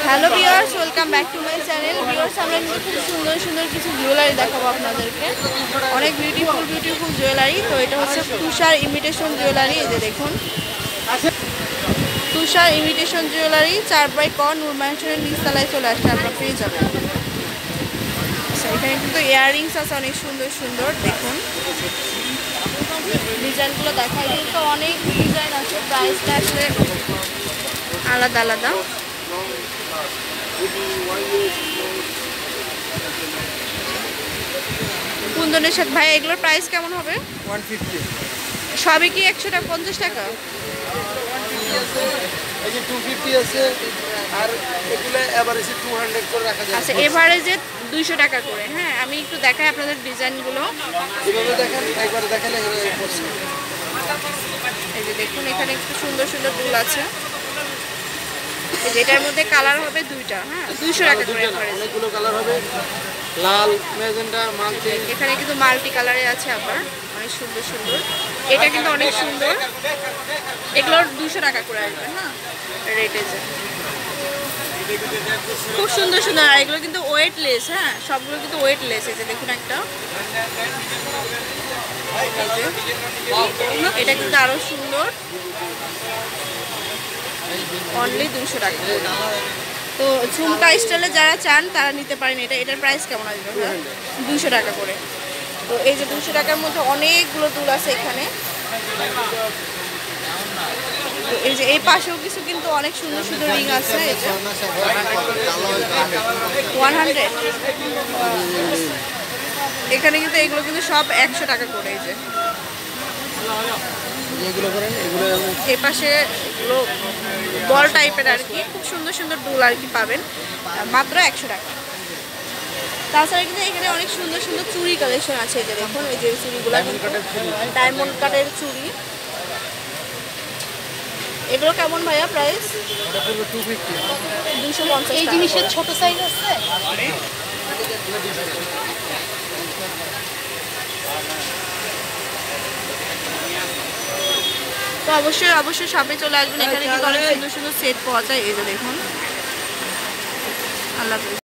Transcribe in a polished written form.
Hello viewers, welcome back to my channel. Viewers, আমরা কিন্তু খুব সুন্দর সুন্দর কিছু জুয়েলারি দেখাবো আপনাদেরকে। অনেক বিউটিফুল বিউটিফুল জুয়েলারি। তো এটা হচ্ছে তুষার ইমিটেশন জুয়েলারি। এই যে দেখুন, তুষার ইমিটেশন জুয়েলারি 4x ক নূর ম্যানশনের নিচতলায় চলে আসলে আপনারা পেয়ে যাবেন। আচ্ছা, এখানে কিন্তু ইয়াররিংস আছে অনেক সুন্দর সুন্দর। দেখুন ডিজাইনগুলো দেখায়, কিন্তু অনেক ডিজাইন আছে, প্রাইসটা আসলে আলাদা আলাদা। কুন্দনের সাথে ভাই এগুলোর প্রাইস কেমন হবে? 150 সবই কি 150 টাকা? এই যে 250 আছে, আর এগুলো এভারেজে 200 করে রাখা যায়। আচ্ছা, এভারেজে 200 টাকা করে। হ্যাঁ, আমি একটু দেখাই আপনাদের ডিজাইনগুলো। এভাবে দেখেন, একবার দেখালে এই যে দেখুন, এখানে একটু সুন্দর সুন্দর দুল আছে। এই যে এটার মধ্যে কালার হবে দুইটা। হ্যাঁ, 200 টাকা করে এভারেজ। অনেকগুলো কালার হবে, লাল, ম্যাজেন্টা, মাল্টি। এখানে কিন্তু মাল্টি কালারে আছে আবার, অনেক সুন্দর সুন্দর। এটা কিন্তু অনেক সুন্দর। এগুলোর 200 টাকা করে আসবে। হ্যাঁ, রেটে যে খুব সুন্দর সুন্দর। আর এগুলো কিন্তু ওয়েটলেস। হ্যাঁ, সবগুলো কিন্তু ওয়েটলেস। এই যে দেখুন একটা, এটা কিন্তু আরো সুন্দর। অনলি 200 টাকা। তো ঝুমকা স্টাইলে যারা চান তারা নিতে পারেন। এটার প্রাইস কেমন আসবে? 200 টাকা করে। তো এই যে 200 টাকার মধ্যে অনেকগুলো দুল আছে এখানে। তো এই যে এই পাশেও কিছু কিন্তু অনেক সুন্দর সুন্দর রিং আছে। এই যে 100। এখানে কিন্তু এগুলো কিন্তু সব 100 টাকা করে। এই যে এই পাশে এগুলো বল টাইপের আর কি, খুব সুন্দর সুন্দর দুল আর কি পাবেন মাত্র 100 টাকা। তাছাড়া কিন্তু এখানে অনেক সুন্দর সুন্দর চুড়ি কালেকশন আছে। এই যে দেখুন, এই যে চুড়িগুলো ডায়মন্ড কাটের চুড়ি। এগুলো কেমন ভাইয়া প্রাইস? 250। এই জিনিসের ছোট সাইজ আছে। তো অবশ্যই অবশ্যই শপে চলে আসবেন। এখানে কিন্তু অনেক সুন্দর সুন্দর সেট পাওয়া যায়। এই যে দেখুন। আল্লাহ হাফেজ।